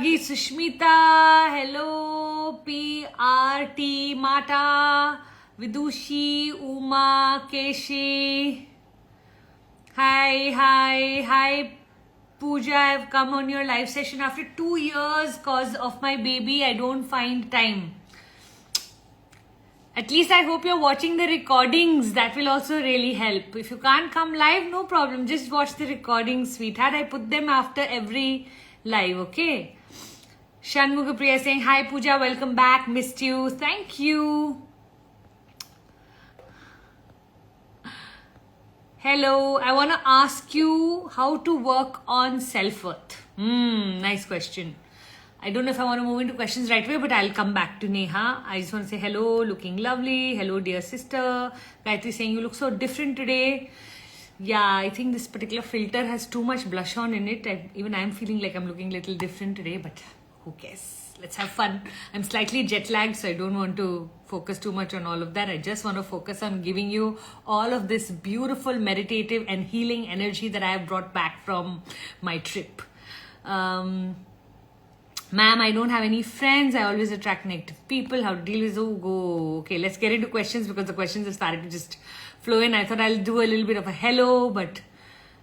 Anuragi, Sushmita, hello, PRT, Mata, Vidushi, Uma, Keshi. Hi, Pooja. I've come on your live session after 2 years cause of my baby. I don't find time. At least I hope you're watching the recordings. That will also really help. If you can't come live, no problem. Just watch the recordings, sweetheart. I put them after every live, okay? Shanmugapriya saying, hi Pooja, welcome back. Missed you. Thank you. Hello, I want to ask you how to work on self-worth. Nice question. I don't know if I want to move into questions right away, but I'll come back to Neha. I just want to say hello, looking lovely. Hello, dear sister. Gayatri saying you look so different today. Yeah, I think this particular filter has too much blush on in it. Even I'm feeling like I'm looking a little different today, but who cares? Let's have fun. I'm slightly jet lagged, so I don't want to focus too much on all of that. I just want to focus on giving you all of this beautiful meditative and healing energy that I have brought back from my trip. Ma'am, I don't have any friends. I always attract negative people. How to deal with go? Okay, let's get into questions because the questions have started to just flow in. I thought I'll do a little bit of a hello, but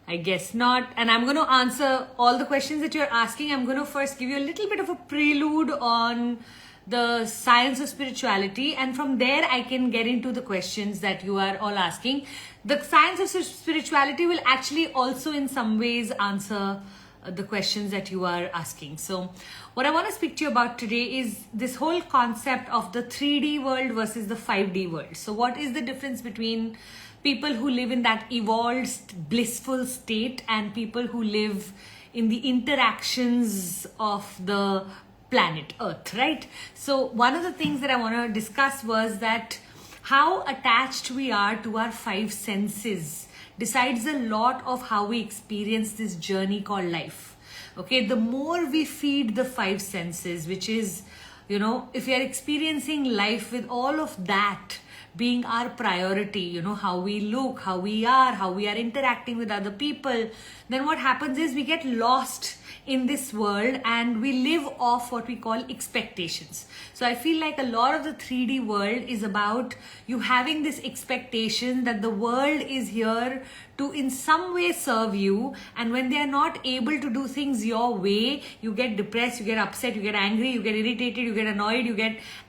I guess not. And I'm going to answer all the questions that you're asking. I'm going to first give you a little bit of a prelude on the science of spirituality. And from there, I can get into the questions that you are all asking. The science of spirituality will actually also in some ways answer the questions that you are asking. So what I want to speak to you about today is this whole concept of the 3D world versus the 5D world. So what is the difference between people who live in that evolved, blissful state and people who live in the interactions of the planet Earth, right? So one of the things that I want to discuss was that how attached we are to our 5 senses decides a lot of how we experience this journey called life. Okay, the more we feed the 5 senses, which is, if we are experiencing life with all of that being our priority, how we look, how we are interacting with other people, then what happens is we get lost in this world and we live off what we call expectations. So I feel like a lot of the 3D world is about you having this expectation that the world is here to in some way serve you, and when they are not able to do things your way, you get depressed, you get upset, you get angry, you get irritated, you get annoyed,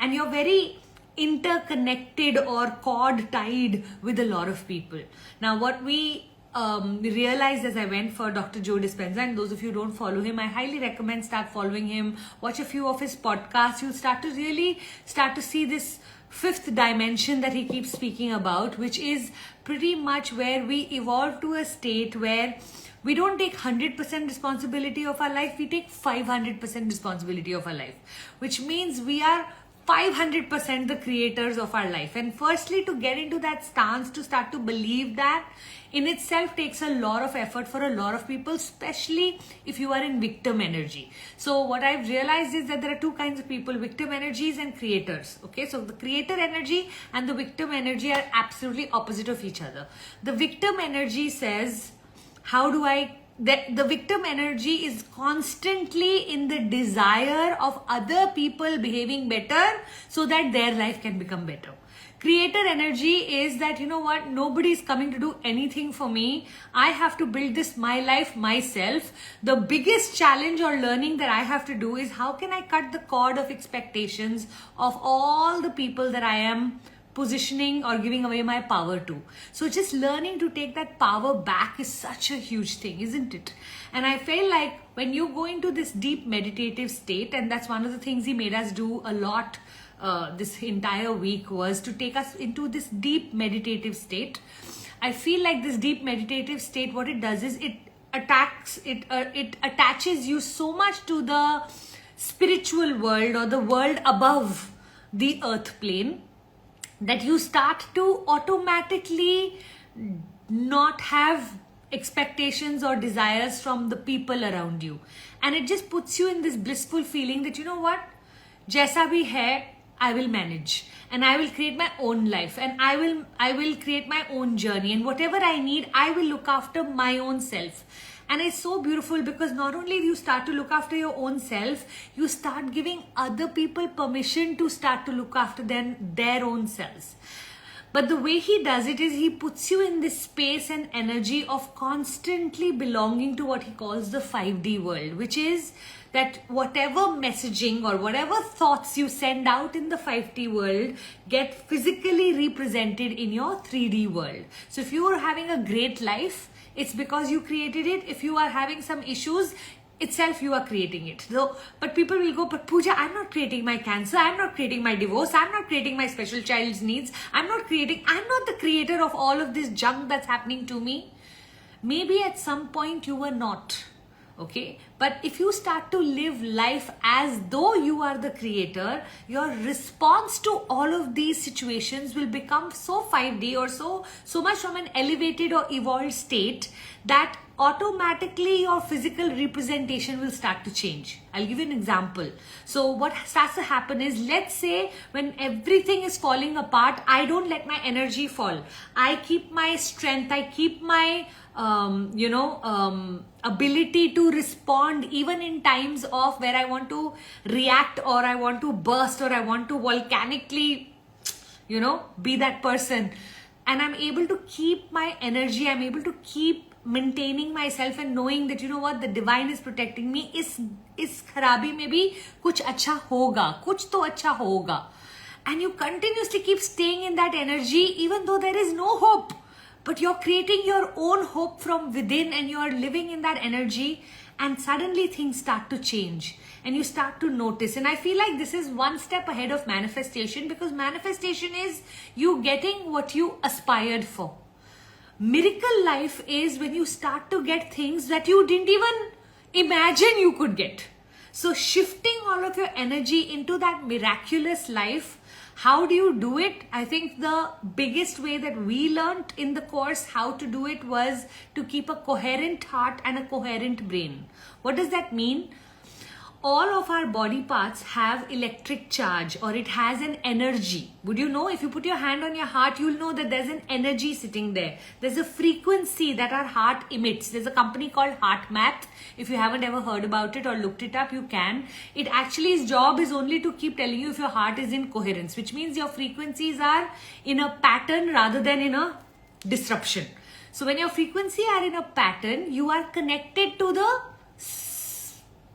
and you're very interconnected or cord tied with a lot of people. Now what we realized as I went for Dr. Joe Dispenza, and those of you who don't follow him, I highly recommend start following him, watch a few of his podcasts. You'll start to see this 5th dimension that he keeps speaking about, which is pretty much where we evolve to a state where we don't take 100% responsibility of our life, we take 500% responsibility of our life, which means we are 500% the creators of our life. And firstly, to get into that stance, to start to believe that in itself takes a lot of effort for a lot of people, especially if you are in victim energy. So what I've realized is that there are 2 kinds of people, victim energies and creators. Okay, so the creator energy and the victim energy are absolutely opposite of each other. The victim energy says, the victim energy is constantly in the desire of other people behaving better so that their life can become better. Creator energy is that, nobody is coming to do anything for me. I have to build my life myself. The biggest challenge or learning that I have to do is how can I cut the cord of expectations of all the people that I am positioning or giving away my power to. So just learning to take that power back is such a huge thing, isn't it? And I feel like when you go into this deep meditative state, and that's one of the things he made us do a lot this entire week, was to take us into this deep meditative state. I feel like this deep meditative state, what it does is it attaches you so much to the spiritual world or the world above the earth plane, that you start to automatically not have expectations or desires from the people around you. And it just puts you in this blissful feeling that, jaisa bhi hai, I will manage, and I will create my own life, and I will create my own journey, and whatever I need, I will look after my own self. And it's so beautiful because not only do you start to look after your own self, you start giving other people permission to start to look after their own selves. But the way he does it is he puts you in this space and energy of constantly belonging to what he calls the 5D world, which is that whatever messaging or whatever thoughts you send out in the 5D world get physically represented in your 3D world. So if you are having a great life, it's because you created it. If you are having some issues, itself you are creating it. So, but people will go, but Pooja, I'm not creating my cancer, I'm not creating my divorce, I'm not creating my special child's needs, I'm not the creator of all of this junk that's happening to me. Maybe at some point you were not. Okay, but if you start to live life as though you are the creator, your response to all of these situations will become so 5D or so much from an elevated or evolved state that automatically your physical representation will start to change. I'll give you an example. So what starts to happen is, let's say when everything is falling apart, I don't let my energy fall. I keep my strength, I keep my ability to respond even in times of where I want to react or I want to burst or I want to volcanically, be that person. And I'm able to keep my energy, I'm able to keep maintaining myself and knowing that, the divine is protecting me. Is kharabi mein bhi kuch acha hoga, kuch to acha hoga. And you continuously keep staying in that energy even though there is no hope. But you're creating your own hope from within and you're living in that energy, and suddenly things start to change and you start to notice. And I feel like this is one step ahead of manifestation, because manifestation is you getting what you aspired for. Miracle life is when you start to get things that you didn't even imagine you could get. So shifting all of your energy into that miraculous life. How do you do it? I think the biggest way that we learned in the course how to do it was to keep a coherent heart and a coherent brain. What does that mean? All of our body parts have electric charge, or it has an energy. Would you know, if you put your hand on your heart, you'll know that there's an energy sitting there. There's a frequency that our heart emits. There's a company called HeartMath. If you haven't ever heard about it or looked it up, you can. It actually, its job is only to keep telling you if your heart is in coherence, which means your frequencies are in a pattern rather than in a disruption. So when your frequency are in a pattern, you are connected to the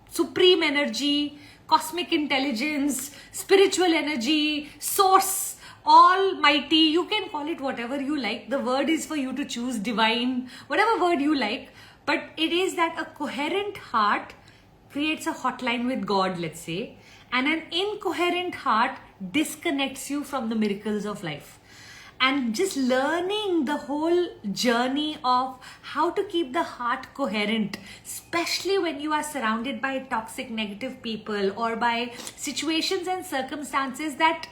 supreme energy, cosmic intelligence, spiritual energy, source, almighty. You can call it whatever you like. The word is for you to choose, divine, whatever word you like. But it is that a coherent heart creates a hotline with God, let's say, and an incoherent heart disconnects you from the miracles of life. And just learning the whole journey of how to keep the heart coherent, especially when you are surrounded by toxic, negative people or by situations and circumstances that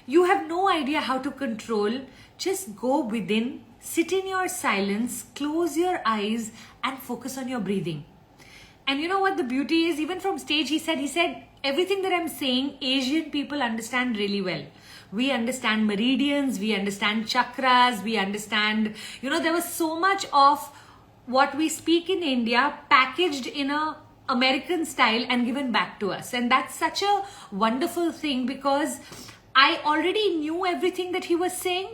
you have no idea how to control. Just go within, sit in your silence, close your eyes and focus on your breathing. And you know what the beauty is? Even from stage, he said, everything that I'm saying, Asian people understand really well. We understand meridians, we understand chakras, we understand, there was so much of what we speak in India packaged in a American style and given back to us. And that's such a wonderful thing, because I already knew everything that he was saying,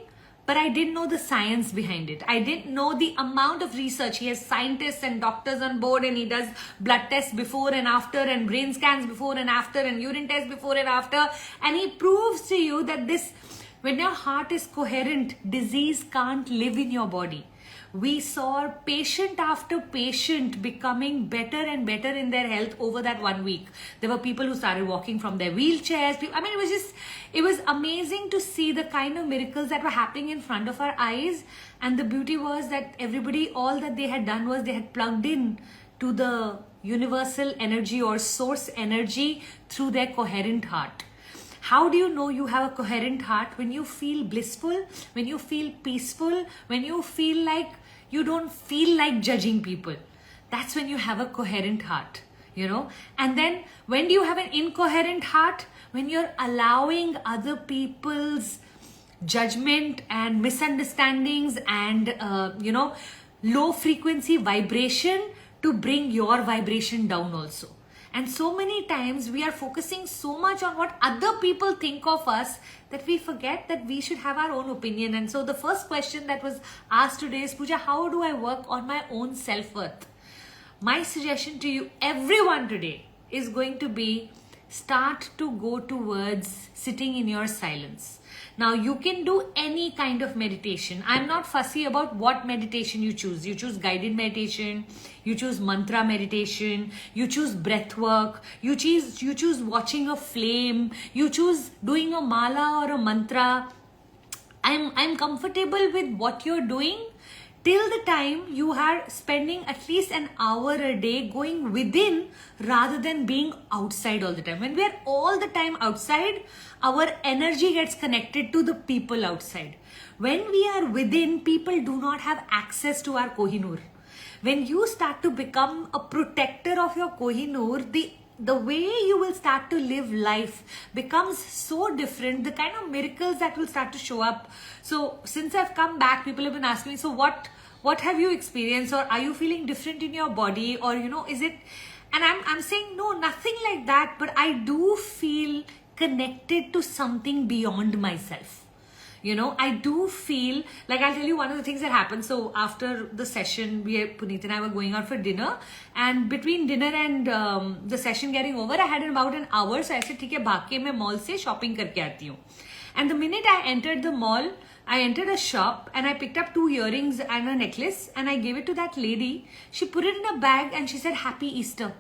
but I didn't know the science behind it. I didn't know the amount of research. He has scientists and doctors on board, and he does blood tests before and after, and brain scans before and after, and urine tests before and after. And he proves to you that when your heart is coherent, disease can't live in your body. We saw patient after patient becoming better and better in their health over that 1 week. There were people who started walking from their wheelchairs. It was amazing to see the kind of miracles that were happening in front of our eyes. And the beauty was that everybody, all that they had done was they had plugged in to the universal energy or source energy through their coherent heart. How do you know you have a coherent heart? When you feel blissful, when you feel peaceful, when you feel like you don't feel like judging people. That's when you have a coherent heart, And then when do you have an incoherent heart? When you're allowing other people's judgment and misunderstandings and, low frequency vibration to bring your vibration down also. And so many times we are focusing so much on what other people think of us that we forget that we should have our own opinion. And so the first question that was asked today is, Pooja, how do I work on my own self-worth? My suggestion to you, everyone today, is going to be start to go towards sitting in your silence. Now, you can do any kind of meditation. I'm not fussy about what meditation you choose. You choose guided meditation, you choose mantra meditation, you choose breath work, you choose watching a flame, you choose doing a mala or a mantra. I'm comfortable with what you're doing till the time you are spending at least an hour a day going within rather than being outside all the time. When we're all the time outside, our energy gets connected to the people outside. When we are within, people do not have access to our Kohinoor. When you start to become a protector of your Kohinoor, the way you will start to live life becomes so different. The kind of miracles that will start to show up. So since I've come back, people have been asking me, so what have you experienced, or are you feeling different in your body, or is it? And I'm saying no, nothing like that, but I do feel connected to something beyond myself. I do feel like, I'll tell you one of the things that happened. So after the session, Puneet and I were going out for dinner, and between dinner and the session getting over, I had about an hour. So I said, ठीक है, भाग के मैं mall से shopping करके आती हूँ. And the minute I entered the mall, I entered a shop and I picked up 2 earrings and a necklace, and I gave it to that lady. She put it in a bag and she said, Happy Easter.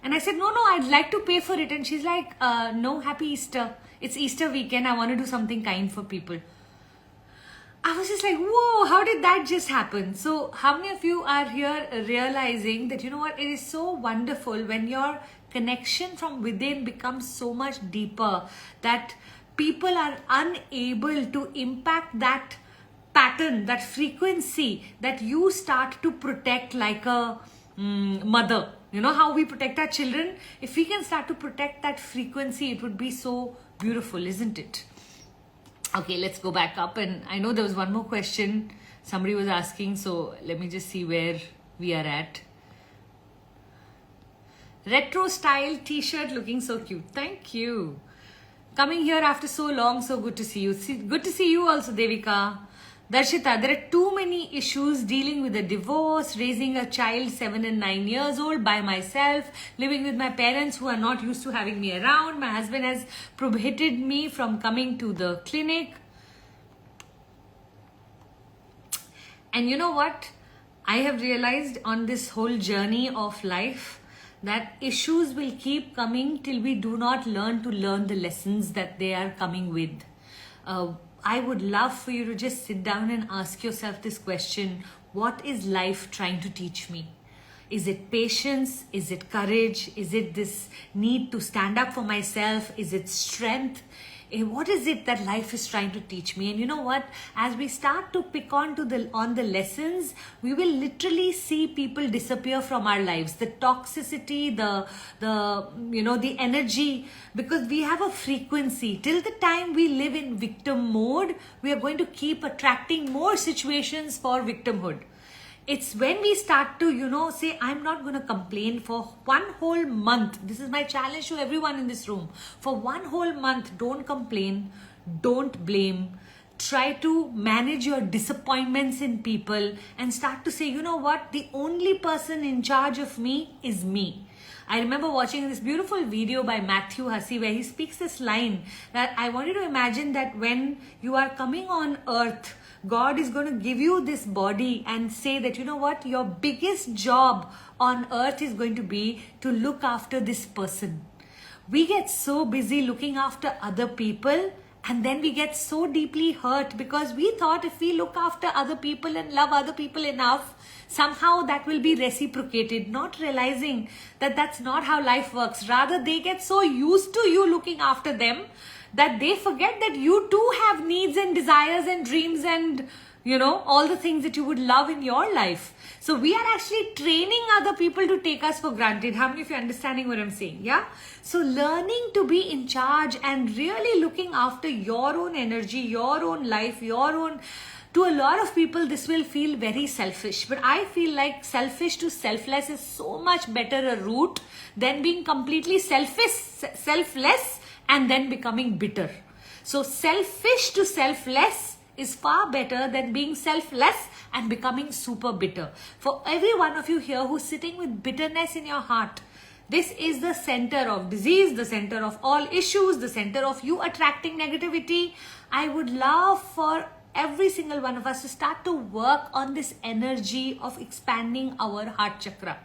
And I said, no, I'd like to pay for it. And she's like, no, Happy Easter. It's Easter weekend. I want to do something kind for people. I was just like, whoa, how did that just happen? So how many of you are here realizing that, it is so wonderful when your connection from within becomes so much deeper that people are unable to impact that pattern, that frequency that you start to protect like a mother. You know how we protect our children? If we can start to protect that frequency, it would be so beautiful, isn't it? Okay, let's go back up. And I know there was one more question somebody was asking, so let me just see where we are at. Retro style t-shirt looking so cute. Thank you. Coming here after so long, so good to see you. Good to see you also, Devika. Darshita, there are too many issues dealing with a divorce, raising a child 7 and 9 years old by myself, living with my parents who are not used to having me around. My husband has prohibited me from coming to the clinic. And you know what? I have realized on this whole journey of life that issues will keep coming till we do not learn the lessons that they are coming with. I would love for you to just sit down and ask yourself this question. What is life trying to teach me? Is it patience? Is it courage? Is it this need to stand up for myself? Is it strength? What is it that life is trying to teach me? And you know what? As we start to pick on the lessons, we will literally see people disappear from our lives. The toxicity, the energy, because we have a frequency. Till the time we live in victim mode, we are going to keep attracting more situations for victimhood. It's when we start to, say, I'm not going to complain for one whole month. This is my challenge to everyone in this room. For one whole month, don't complain, don't blame. Try to manage your disappointments in people and start to say, you know what? The only person in charge of me is me. I remember watching this beautiful video by Matthew Hussey where he speaks this line that I want you to imagine that when you are coming on earth, God is going to give you this body and say that, you know what, your biggest job on earth is going to be to look after this person. We get so busy looking after other people, and then we get so deeply hurt because we thought if we look after other people and love other people enough, somehow that will be reciprocated, not realizing that that's not how life works. Rather, they get so used to you looking after them that they forget that you too have needs and desires and dreams and, all the things that you would love in your life. So we are actually training other people to take us for granted. How many of you are understanding what I'm saying? Yeah. So learning to be in charge and really looking after your own energy, your own life, your own To a lot of people, this will feel very selfish, but I feel like selfish to selfless is so much better a route than being completely selfless, and then becoming bitter. So selfish to selfless is far better than being selfless and becoming super bitter. For every one of you here who's sitting with bitterness in your heart, this is the center of disease, the center of all issues, the center of you attracting negativity. I would love for every single one of us to start to work on this energy of expanding our heart chakra.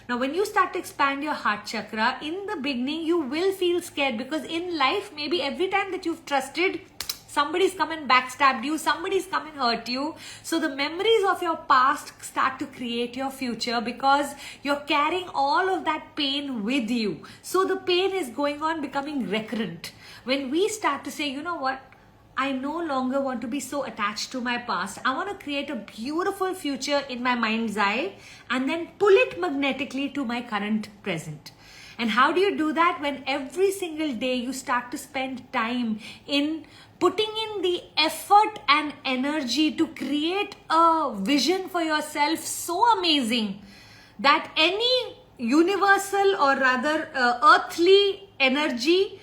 Now, when you start to expand your heart chakra, in the beginning, you will feel scared, because in life, maybe every time that you've trusted, somebody's come and backstabbed you, somebody's come and hurt you. So the memories of your past start to create your future, because you're carrying all of that pain with you. So the pain is going on, becoming recurrent. When we start to say, you know what, I no longer want to be so attached to my past. I want to create a beautiful future in my mind's eye and then pull it magnetically to my current present. And how do you do that? When every single day you start to spend time in putting in the effort and energy to create a vision for yourself so amazing that any universal, or rather earthly energy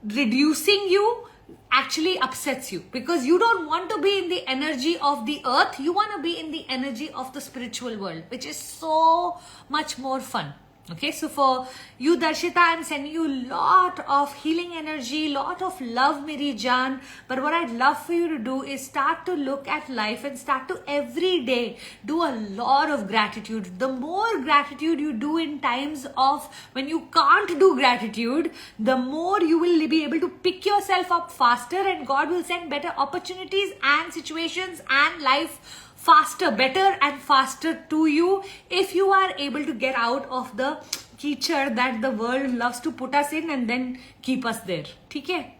reducing you actually upsets you, because you don't want to be in the energy of the earth, you want to be in the energy of the spiritual world, which is so much more fun. Okay, so for you, Darshita, I'm sending you a lot of healing energy, lot of love, Meri Jaan. But what I'd love for you to do is start to look at life and start to every day do a lot of gratitude. The more gratitude you do in times of when you can't do gratitude, the more you will be able to pick yourself up faster, and God will send better opportunities and situations and life faster, better and faster to you, if you are able to get out of the keychair that the world loves to put us in and then keep us there. Okay?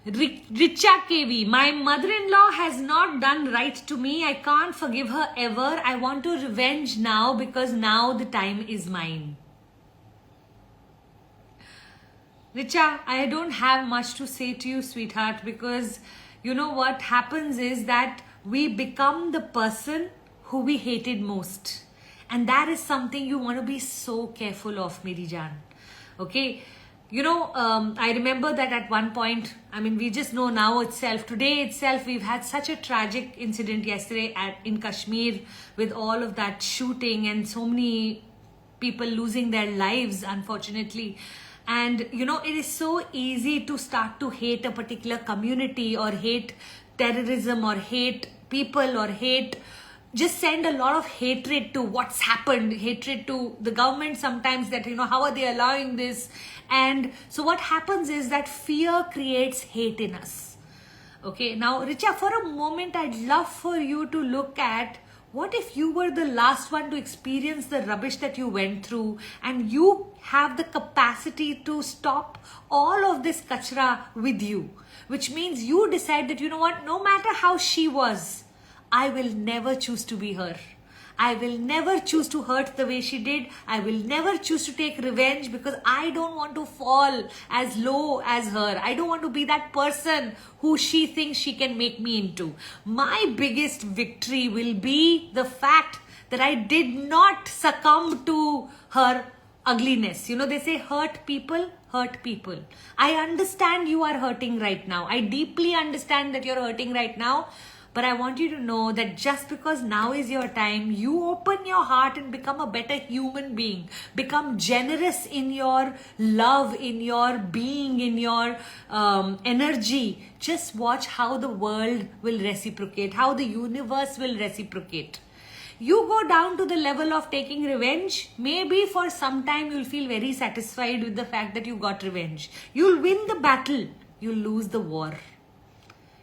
Richa KV, my mother-in-law has not done right to me. I can't forgive her ever. I want to revenge now, because now the time is mine. Richa, I don't have much to say to you, sweetheart, because you know what happens is that we become the person who we hated most. And that is something you want to be so careful of, Meri Jaan. Okay? You know, I remember that at one point, I mean, we just know now itself, today itself, we've had such a tragic incident yesterday in Kashmir with all of that shooting and so many people losing their lives, unfortunately. And, you know, it is so easy to start to hate a particular community, or hate terrorism, or hate people, or just send a lot of hatred to what's happened, hatred to the government sometimes, that, you know, how are they allowing this? And so what happens is that fear creates hate in us. Okay, now, Richa, for a moment, I'd love for you to look at, what if you were the last one to experience the rubbish that you went through, and you have the capacity to stop all of this kachra with you, which means you decide that, you know what, no matter how she was, I will never choose to be her. I will never choose to hurt the way she did. I will never choose to take revenge, because I don't want to fall as low as her. I don't want to be that person who she thinks she can make me into. My biggest victory will be the fact that I did not succumb to her ugliness. You know, they say hurt people hurt people. I understand you are hurting right now. I deeply understand that you're hurting right now. But I want you to know that just because now is your time, you open your heart and become a better human being. Become generous in your love, in your being, in your energy. Just watch how the world will reciprocate, how the universe will reciprocate. You go down to the level of taking revenge. Maybe for some time you'll feel very satisfied with the fact that you got revenge. You'll win the battle. You'll lose the war.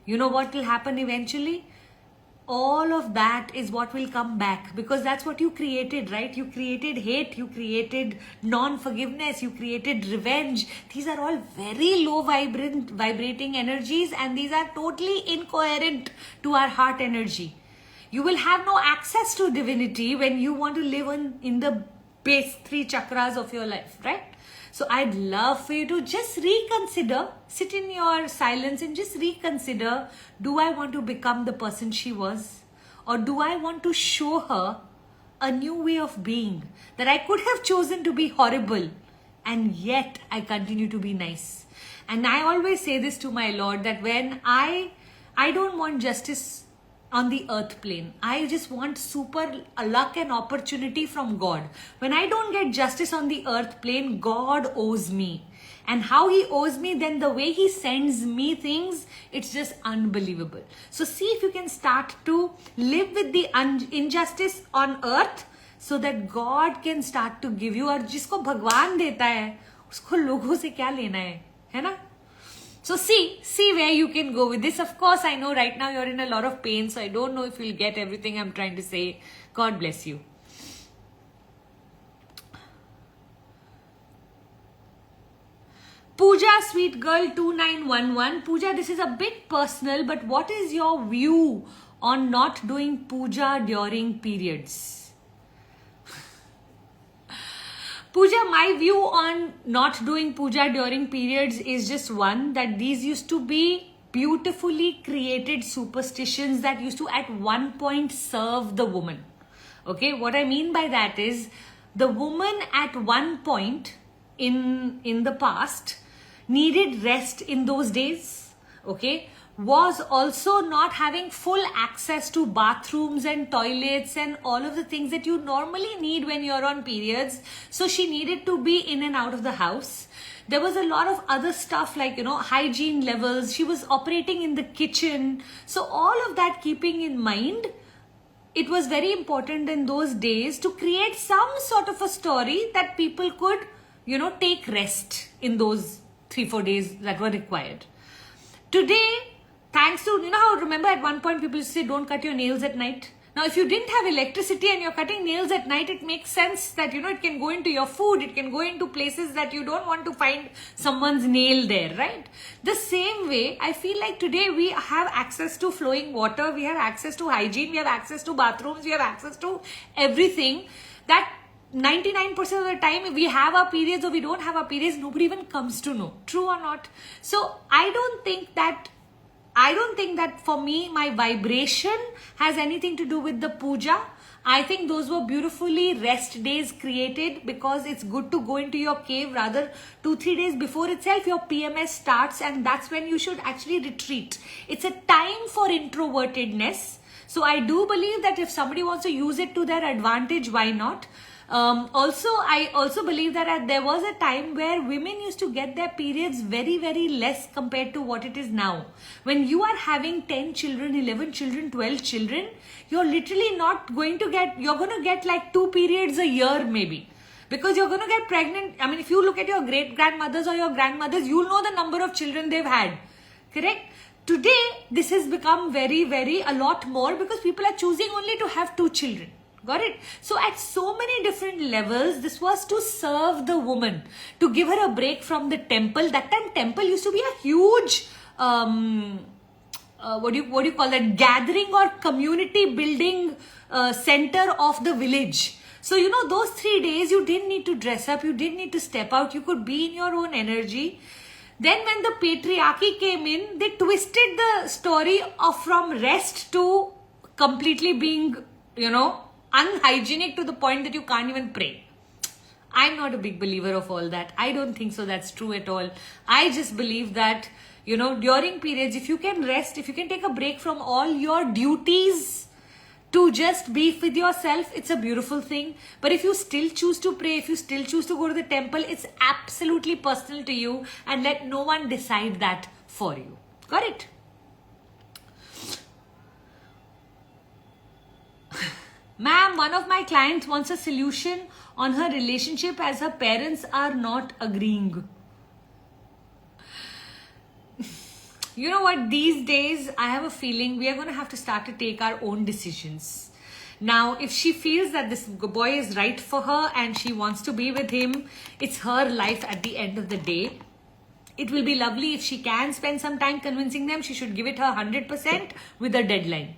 You know what will happen eventually? All of that is what will come back, because that's what you created, right? You created hate, you created non-forgiveness, you created revenge. These are all very low vibrating energies, and these are totally incoherent to our heart energy. You will have no access to divinity when you want to live in the base 3 chakras of your life, right? So I'd love for you to just reconsider, sit in your silence and just reconsider, do I want to become the person she was? Or do I want to show her a new way of being? That I could have chosen to be horrible and yet I continue to be nice. And I always say this to my Lord, that when I don't want justice on the earth plane. I just want super luck and opportunity from God. When I don't get justice on the earth plane, God owes me. And how he owes me, then the way he sends me things, it's just unbelievable. So see if you can start to live with the injustice on earth so that God can start to give you. और जिसको भगवान देता है, उसको लोगों से क्या लेना है ना? So see where you can go with this. Of course, I know right now you're in a lot of pain, so I don't know if you'll get everything I'm trying to say. God bless you. Pooja, sweet girl 2911. Pooja, this is a bit personal, but what is your view on not doing puja during periods? Pooja, my view on not doing puja during periods is just one, that these used to be beautifully created superstitions that used to at one point serve the woman. Okay, what I mean by that is the woman at one point in the past needed rest in those days, okay, was also not having full access to bathrooms and toilets and all of the things that you normally need when you're on periods. So she needed to be in and out of the house. There was a lot of other stuff like, hygiene levels. She was operating in the kitchen. So all of that keeping in mind, it was very important in those days to create some sort of a story that people could, take rest in those 3-4 days that were required. Today, thanks to, how remember at one point people used to say don't cut your nails at night. Now if you didn't have electricity and you're cutting nails at night, it makes sense that it can go into your food, it can go into places that you don't want to find someone's nail there, right? The same way, I feel like today we have access to flowing water, we have access to hygiene, we have access to bathrooms, we have access to everything that 99% of the time we have our periods or we don't have our periods, nobody even comes to know. True or not? So I don't think that for me, my vibration has anything to do with the puja. I think those were beautifully rest days created because it's good to go into your cave rather 2-3 days before itself your PMS starts, and that's when you should actually retreat. It's a time for introvertedness. So I do believe that if somebody wants to use it to their advantage, why not? I also believe that there was a time where women used to get their periods very, very less compared to what it is now. When you are having 10 children, 11 children, 12 children, you're literally not going to get, you're going to get like 2 periods a year maybe. Because you're going to get pregnant. I mean, if you look at your great-grandmothers or your grandmothers, you'll know the number of children they've had. Correct? Today, this has become very, very a lot more because people are choosing only to have 2 children. Got it? So at so many different levels, this was to serve the woman, to give her a break from the temple. That time temple used to be a huge, what do you call that, gathering or community building center of the village. So, those 3 days, you didn't need to dress up, you didn't need to step out, you could be in your own energy. Then when the patriarchy came in, they twisted the story of from rest to completely being, unhygienic to the point that you can't even pray. I'm not a big believer of all that. I don't think so that's true at all. I just believe that, during periods, if you can rest, if you can take a break from all your duties to just be with yourself, it's a beautiful thing. But if you still choose to pray, if you still choose to go to the temple, it's absolutely personal to you, and let no one decide that for you. Got it? Ma'am, one of my clients wants a solution on her relationship as her parents are not agreeing. You know what? These days, I have a feeling we are going to have to start to take our own decisions. Now, if she feels that this boy is right for her and she wants to be with him, it's her life at the end of the day. It will be lovely if she can spend some time convincing them. She should give it her 100% with a deadline.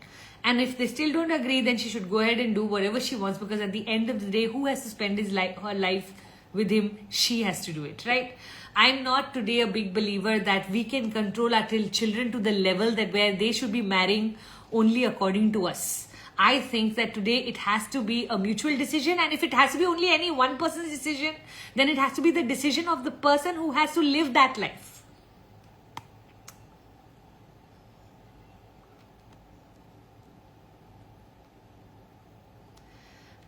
And if they still don't agree, then she should go ahead and do whatever she wants, because at the end of the day, who has to spend her life with him? She has to do it, right? I'm not today a big believer that we can control our children to the level that where they should be marrying only according to us. I think that today it has to be a mutual decision, and if it has to be only any one person's decision, then it has to be the decision of the person who has to live that life.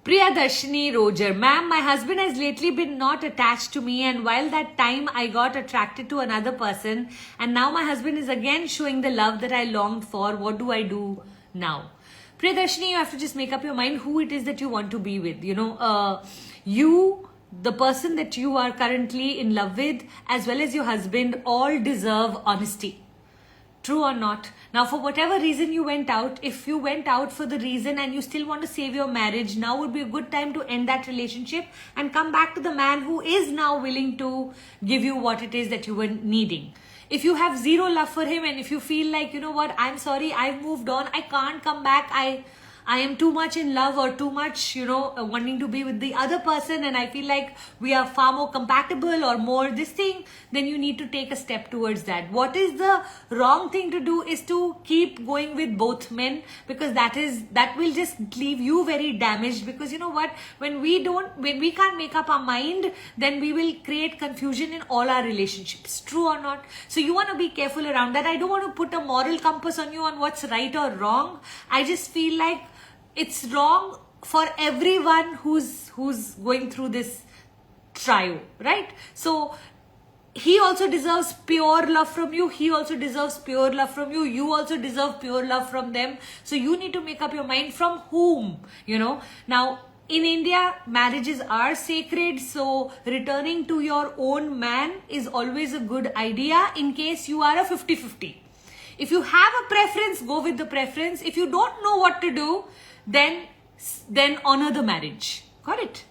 Priyadarshini Roger, ma'am, my husband has lately been not attached to me, and while that time I got attracted to another person, and now my husband is again showing the love that I longed for. What do I do now? Priyadarshini, you have to just make up your mind who it is that you want to be with. The person that you are currently in love with, as well as your husband, all deserve honesty. True or not? Now, for whatever reason you went out, if you went out for the reason and you still want to save your marriage, now would be a good time to end that relationship and come back to the man who is now willing to give you what it is that you were needing. If you have zero love for him, and if you feel like, you know what, I'm sorry, I've moved on, I can't come back, I am too much in love or too much, wanting to be with the other person, and I feel like we are far more compatible or more this thing, then you need to take a step towards that. What is the wrong thing to do is to keep going with both men, because that will just leave you very damaged, because you know what, when we can't make up our mind, then we will create confusion in all our relationships. True or not? So you want to be careful around that. I don't want to put a moral compass on you on what's right or wrong. I just feel like it's wrong for everyone who's going through this trial, right? So he also deserves pure love from you. He also deserves pure love from you. You also deserve pure love from them. So you need to make up your mind from whom, Now, in India, marriages are sacred. So returning to your own man is always a good idea in case you are a 50-50. If you have a preference, go with the preference. If you don't know what to do, then honor the marriage. Got it?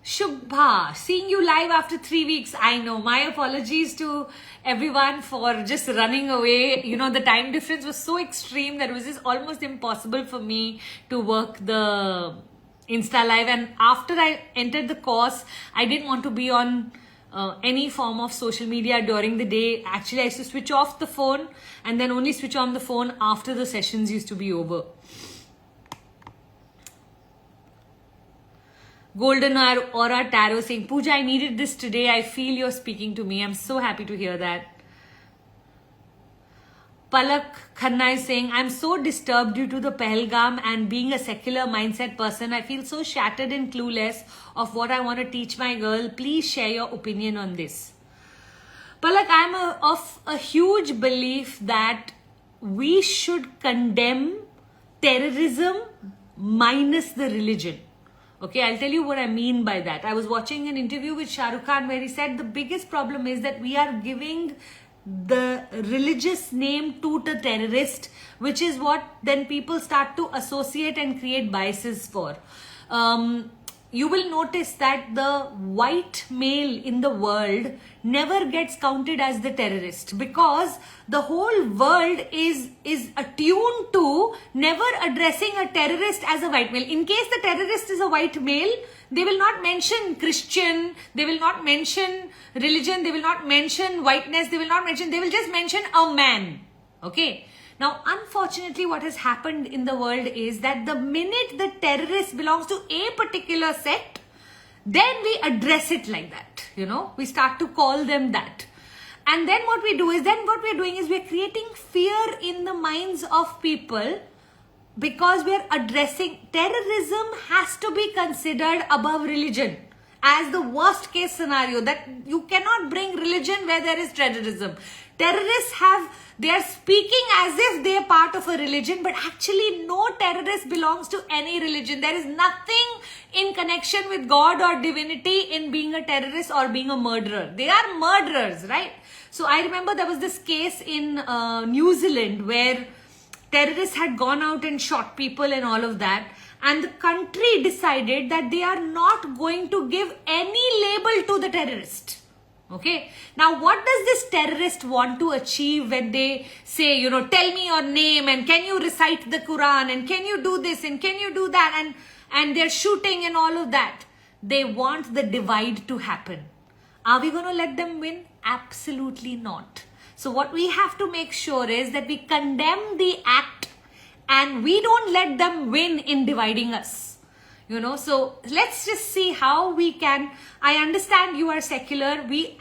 Shubha, seeing you live after 3 weeks. I know. My apologies to everyone for just running away. The time difference was so extreme that it was just almost impossible for me to work the Insta Live. And after I entered the course, I didn't want to be on any form of social media during the day. Actually, I used to switch off the phone and then only switch on the phone after the sessions used to be over. Golden Aura Tarot saying, Pooja, I needed this today. I feel you're speaking to me. I'm so happy to hear that. Palak Khanna is saying, I'm so disturbed due to the Pahalgam, and being a secular mindset person, I feel so shattered and clueless of what I want to teach my girl. Please share your opinion on this. Palak, I'm of a huge belief that we should condemn terrorism minus the religion. Okay, I'll tell you what I mean by that. I was watching an interview with Shah Rukh Khan where he said the biggest problem is that we are giving the religious name to the terrorist, which is what then people start to associate and create biases for. You will notice that the white male in the world never gets counted as the terrorist, because the whole world is attuned to never addressing a terrorist as a white male. In case the terrorist is a white male, they will not mention Christian, they will not mention religion, they will not mention whiteness, they will just mention a man. Okay. Now, unfortunately, what has happened in the world is that the minute the terrorist belongs to a particular sect, then we address it like that. We start to call them that. And then what we're doing is we're creating fear in the minds of people, because we're addressing terrorism has to be considered above religion as the worst case scenario, that you cannot bring religion where there is terrorism. Terrorists they are speaking as if they are part of a religion, but actually no terrorist belongs to any religion. There is nothing in connection with God or divinity in being a terrorist or being a murderer. They are murderers, right? So I remember there was this case in New Zealand where terrorists had gone out and shot people and all of that. And the country decided that they are not going to give any label to the terrorist. Okay. Now, what does this terrorist want to achieve when they say, tell me your name and can you recite the Quran and can you do this and can you do that, and they're shooting and all of that. They want the divide to happen. Are we going to let them win? Absolutely not. So what we have to make sure is that we condemn the act and we don't let them win in dividing us. So let's just see how we can. I understand you are secular. We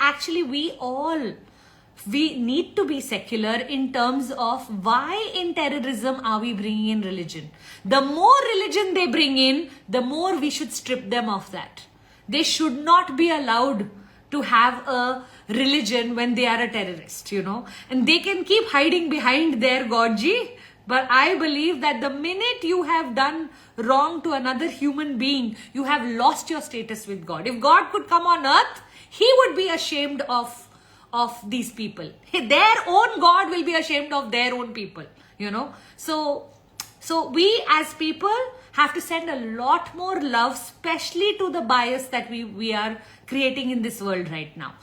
need to be secular in terms of why in terrorism are we bringing in religion. The more religion they bring in, the more we should strip them of that. They should not be allowed to have a religion when they are a terrorist, and they can keep hiding behind their Godji. But I believe that the minute you have done wrong to another human being, you have lost your status with God. If God could come on earth, he would be ashamed of these people. Their own God will be ashamed of their own people, So we as people have to send a lot more love, especially to the bias that we are creating in this world right now.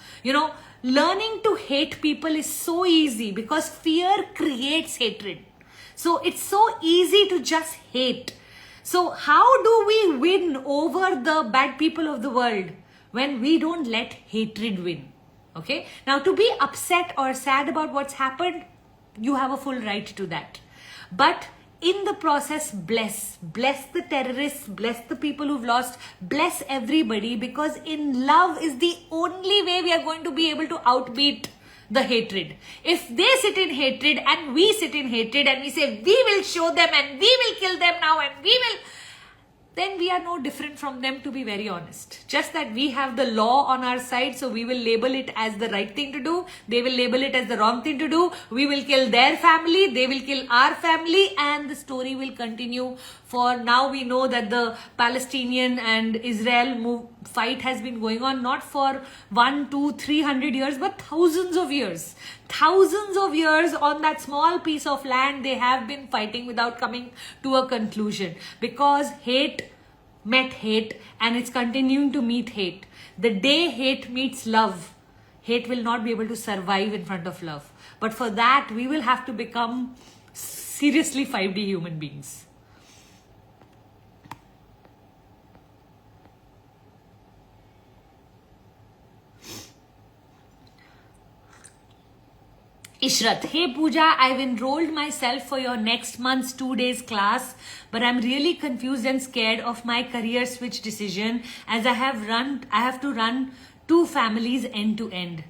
Learning to hate people is so easy because fear creates hatred. So it's so easy to just hate. So how do we win over the bad people of the world when we don't let hatred win? Okay. Now, to be upset or sad about what's happened, you have a full right to that. But in the process, bless the terrorists, bless the people who've lost, bless everybody, because in love is the only way we are going to be able to outbeat the hatred. If they sit in hatred and we sit in hatred and we say we will show them and we will kill them now and we will, then we are no different from them, to be very honest. Just that we have the law on our side, so we will label it as the right thing to do. They will label it as the wrong thing to do. We will kill their family, they will kill our family, and the story will continue. For now, we know that the Palestinian and Israel fight has been going on not for 1, 2, 300 years, but thousands of years. Thousands of years on that small piece of land, they have been fighting without coming to a conclusion, because hate met hate and it's continuing to meet hate. The day hate meets love, hate will not be able to survive in front of love. But for that, we will have to become seriously 5D human beings. Ishrat, hey Pooja, I've enrolled myself for your next month's 2 days class, but I'm really confused and scared of my career switch decision, as I have to run 2 families end to end.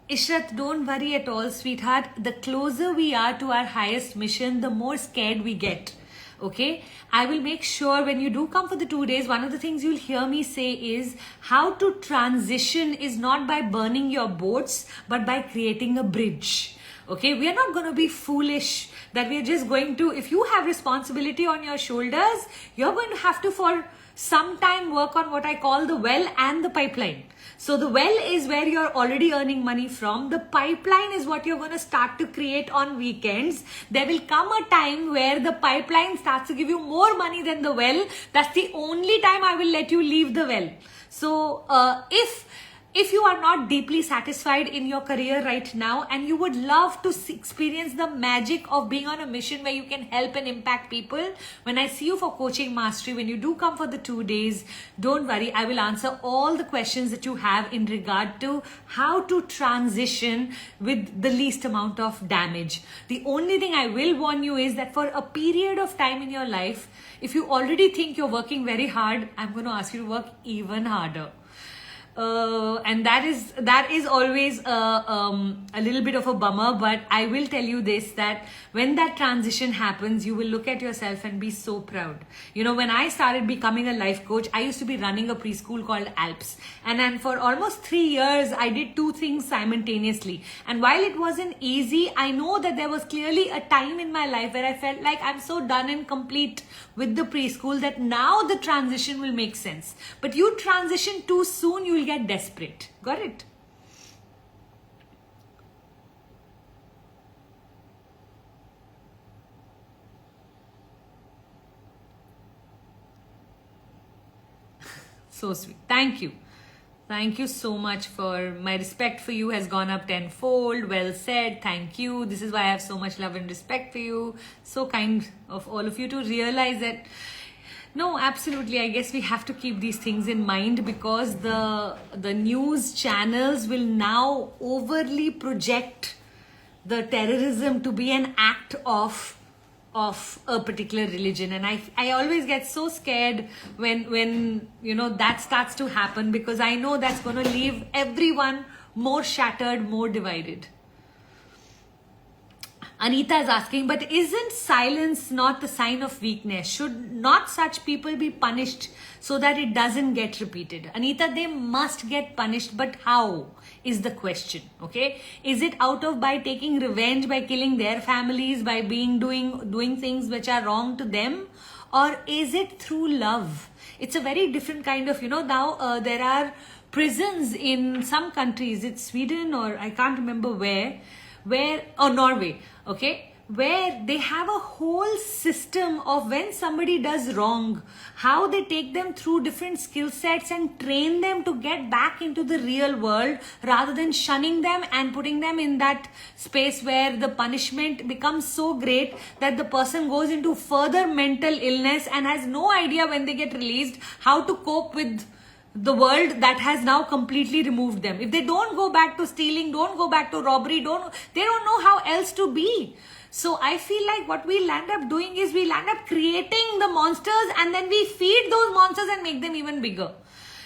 Ishrat, don't worry at all, sweetheart. The closer we are to our highest mission, the more scared we get. Okay, I will make sure when you do come for the 2 days, one of the things you'll hear me say is how to transition is not by burning your boats, but by creating a bridge. Okay, we are not going to be foolish that we are just going to, if you have responsibility on your shoulders, you're going to have to for some time work on what I call the well and the pipeline. So the well is where you're already earning money from. The pipeline is what you're going to start to create on weekends. There will come a time where the pipeline starts to give you more money than the well. That's the only time I will let you leave the well. So if you are not deeply satisfied in your career right now and you would love to experience the magic of being on a mission where you can help and impact people, when I see you for Coaching Mastery, when you do come for the 2 days, don't worry, I will answer all the questions that you have in regard to how to transition with the least amount of damage. The only thing I will warn you is that for a period of time in your life, if you already think you're working very hard, I'm going to ask you to work even harder. And that is always a little bit of a bummer, but I will tell you this, that when that transition happens, you will look at yourself and be so proud. You know, when I started becoming a life coach, I used to be running a preschool called Alps, and then for almost 3 years I did 2 things simultaneously. And while it wasn't easy, I know that there was clearly a time in my life where I felt like I'm so done and complete with the preschool that now the transition will make sense. But you transition too soon, you will get desperate. Got it? So sweet. Thank you. Thank you so much. For my respect for you has gone up tenfold. Well said. Thank you. This is why I have so much love and respect for you. So kind of all of you to realize that. No, absolutely. I guess we have to keep these things in mind, because the news channels will now overly project the terrorism to be an act of a particular religion. And I always get so scared when that starts to happen, because I know that's going to leave everyone more shattered, more divided. Anita is asking, but isn't silence not the sign of weakness? Should not such people be punished so that it doesn't get repeated? Anita, they must get punished, but how is the question, okay? Is it out of by taking revenge, by killing their families, by doing things which are wrong to them? Or is it through love? It's a very different kind of, now there are prisons in some countries. It's Sweden, or I can't remember where, or Norway, okay, where they have a whole system of when somebody does wrong, how they take them through different skill sets and train them to get back into the real world, rather than shunning them and putting them in that space where the punishment becomes so great that the person goes into further mental illness and has no idea when they get released how to cope with the world that has now completely removed them. If they don't go back to stealing, don't go back to robbery, they don't know how else to be. So I feel like what we'll end up doing is we'll end up creating the monsters, and then we feed those monsters and make them even bigger.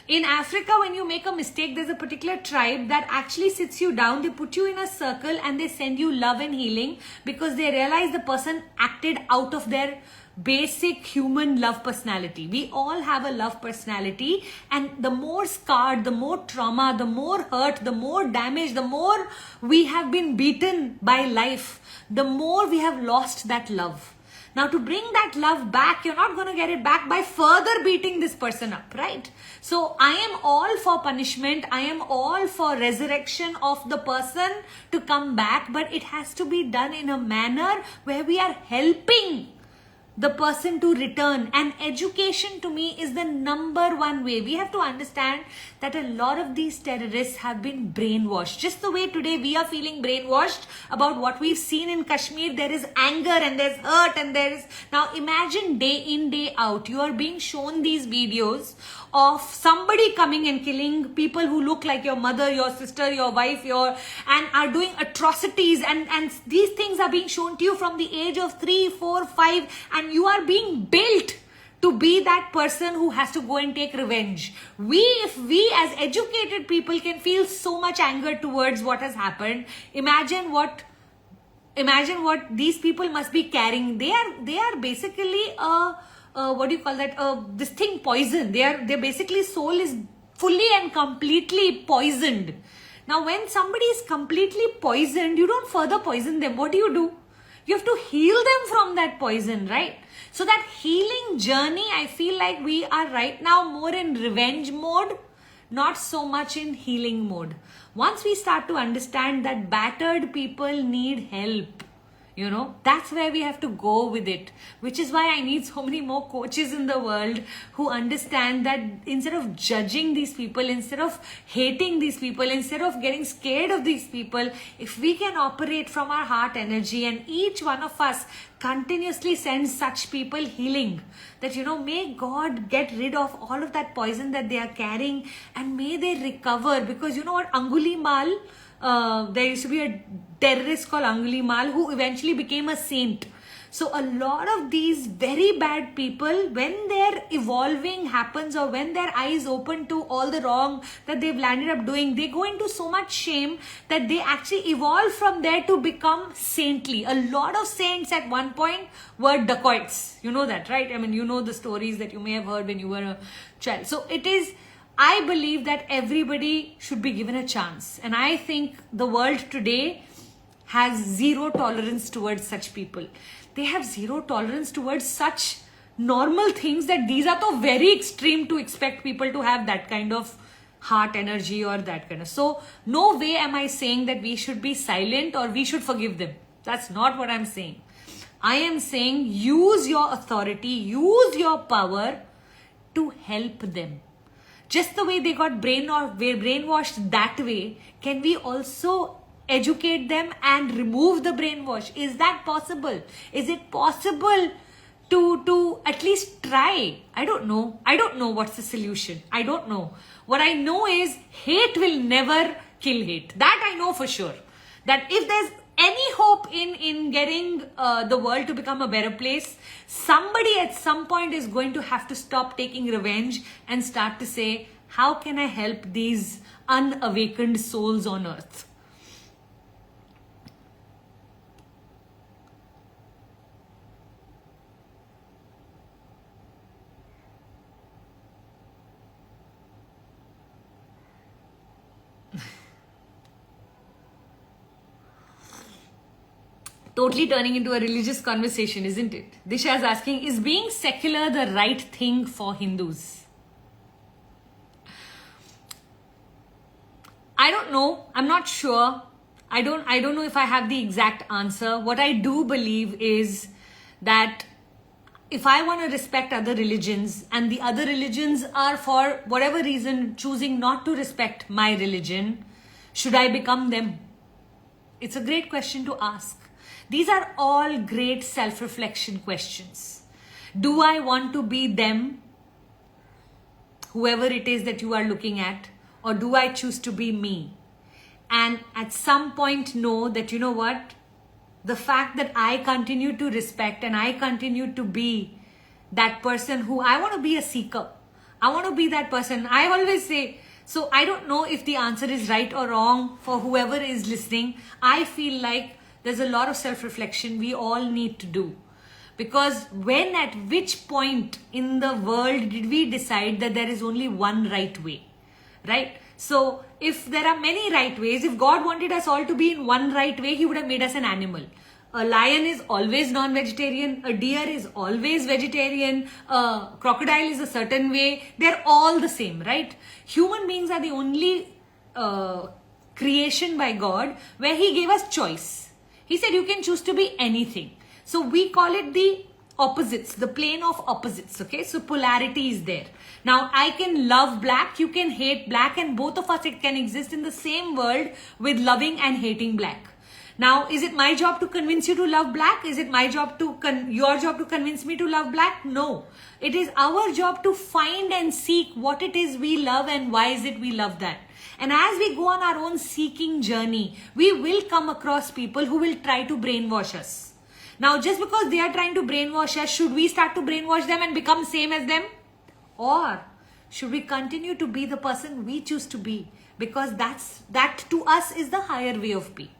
In Africa, when you make a mistake, there's a particular tribe that actually sits you down, they put you in a circle and they send you love and healing, because they realize the person acted out of their basic human love personality. We all have a love personality, and the more scarred, the more trauma, the more hurt, the more damage, the more we have been beaten by life, the more we have lost that love. Now, to bring that love back, you're not going to get it back by further beating this person up, right? So I am all for punishment. I am all for resurrection of the person to come back, but it has to be done in a manner where we are helping the person to return. And education to me is the number one way. We have to understand that a lot of these terrorists have been brainwashed. Just the way today we are feeling brainwashed about what we've seen in Kashmir. There is anger and there's hurt and there is... Now imagine day in, day out, you are being shown these videos of somebody coming and killing people who look like your mother, your sister, your wife, and are doing atrocities, and these things are being shown to you from the age of 3, 4, 5, and you are being built to be that person who has to go and take revenge. If we as educated people can feel so much anger towards what has happened, imagine what these people must be carrying. They are basically what do you call that? This thing poison. Their basically soul is fully and completely poisoned. Now, when somebody is completely poisoned, you don't further poison them. What do? You have to heal them from that poison, right? So that healing journey, I feel like we are right now more in revenge mode, not so much in healing mode. Once we start to understand that battered people need help, that's where we have to go with it, which is why I need so many more coaches in the world who understand that instead of judging these people, instead of hating these people, instead of getting scared of these people, if we can operate from our heart energy, and each one of us continuously sends such people healing, that may God get rid of all of that poison that they are carrying, and may they recover. Because what, Angulimal, there used to be a terrorist called Angulimal who eventually became a saint. So a lot of these very bad people, when their evolving happens, or when their eyes open to all the wrong that they've landed up doing, they go into so much shame that they actually evolve from there to become saintly. A lot of saints at one point were dacoits. You know that, right? I mean, you know the stories that you may have heard when you were a child. So I believe that everybody should be given a chance. And I think the world today has zero tolerance towards such people. They have zero tolerance towards such normal things, that these are so very extreme to expect people to have that kind of heart energy or that kind of... So no way am I saying that we should be silent or we should forgive them. That's not what I'm saying. I am saying use your authority, use your power to help them. just the way they got brainwashed that way, can we also educate them and remove the brainwash? Is that possible? Is it possible to at least try? I don't know what's the solution. I don't know. What I know is hate will never kill hate. That I know for sure. That if there's any hope in getting the world to become a better place, somebody at some point is going to have to stop taking revenge and start to say, how can I help these unawakened souls on earth? Totally turning into a religious conversation, isn't it? Disha is asking, is being secular the right thing for Hindus? I don't know. I'm not sure. I don't know if I have the exact answer. What I do believe is that if I want to respect other religions and the other religions are for whatever reason choosing not to respect my religion, should I become them? It's a great question to ask. These are all great self-reflection questions. Do I want to be them, whoever it is that you are looking at, or do I choose to be me? And at some point know that, you know what, the fact that I continue to respect and I continue to be that person who I want to be a seeker. I want to be that person. I always say, so I don't know if the answer is right or wrong for whoever is listening. I feel like there's a lot of self-reflection we all need to do. Because when, at which point in the world did we decide that there is only one right way? Right? So if there are many right ways, if God wanted us all to be in one right way, He would have made us an animal. A lion is always non-vegetarian. A deer is always vegetarian. A crocodile is a certain way. They're all the same, right? Human beings are the only creation by God where He gave us choice. He said you can choose to be anything. So we call it the opposites, the plane of opposites, okay? So polarity is there. Now I can love black, you can hate black, and both of us can exist in the same world with loving and hating black. Now, is it my job to convince you to love black? Is it my job your job to convince me to love black? No. It is our job to find and seek what it is we love and why is it we love that. And as we go on our own seeking journey, we will come across people who will try to brainwash us. Now, just because they are trying to brainwash us, should we start to brainwash them and become same as them? Or should we continue to be the person we choose to be? Because that to us is the higher way of being.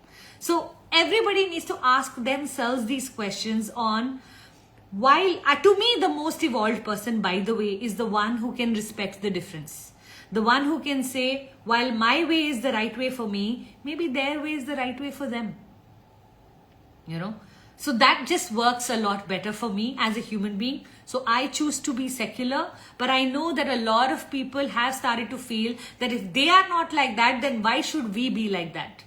So everybody needs to ask themselves these questions on, while to me the most evolved person, by the way, is the one who can respect the difference. The one who can say, while my way is the right way for me, maybe their way is the right way for them. You know? So that just works a lot better for me as a human being. So I choose to be secular, but I know that a lot of people have started to feel that if they are not like that, then why should we be like that?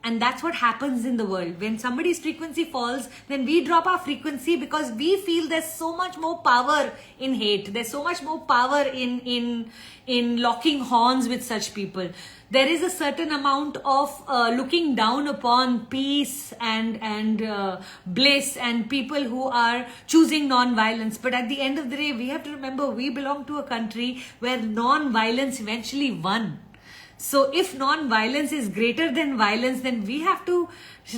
And that's what happens in the world. When somebody's frequency falls, then we drop our frequency because we feel there's so much more power in hate. There's so much more power in locking horns with such people. There is a certain amount of looking down upon peace and bliss and people who are choosing non-violence. But at the end of the day, we have to remember we belong to a country where non-violence eventually won. So if non-violence is greater than violence, then we have to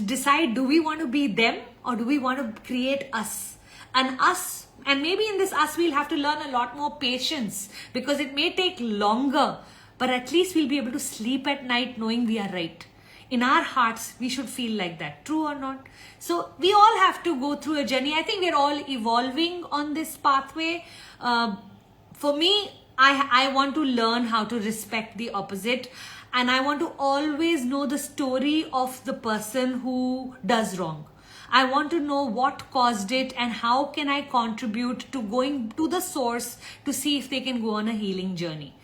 decide, do we want to be them or do we want to create us? And us, and maybe in this us, we'll have to learn a lot more patience because it may take longer, but at least we'll be able to sleep at night knowing we are right. In our hearts, we should feel like that. True or not? So we all have to go through a journey. I think we're all evolving on this pathway. For me, I want to learn how to respect the opposite, and I want to always know the story of the person who does wrong. I want to know what caused it and how can I contribute to going to the source to see if they can go on a healing journey.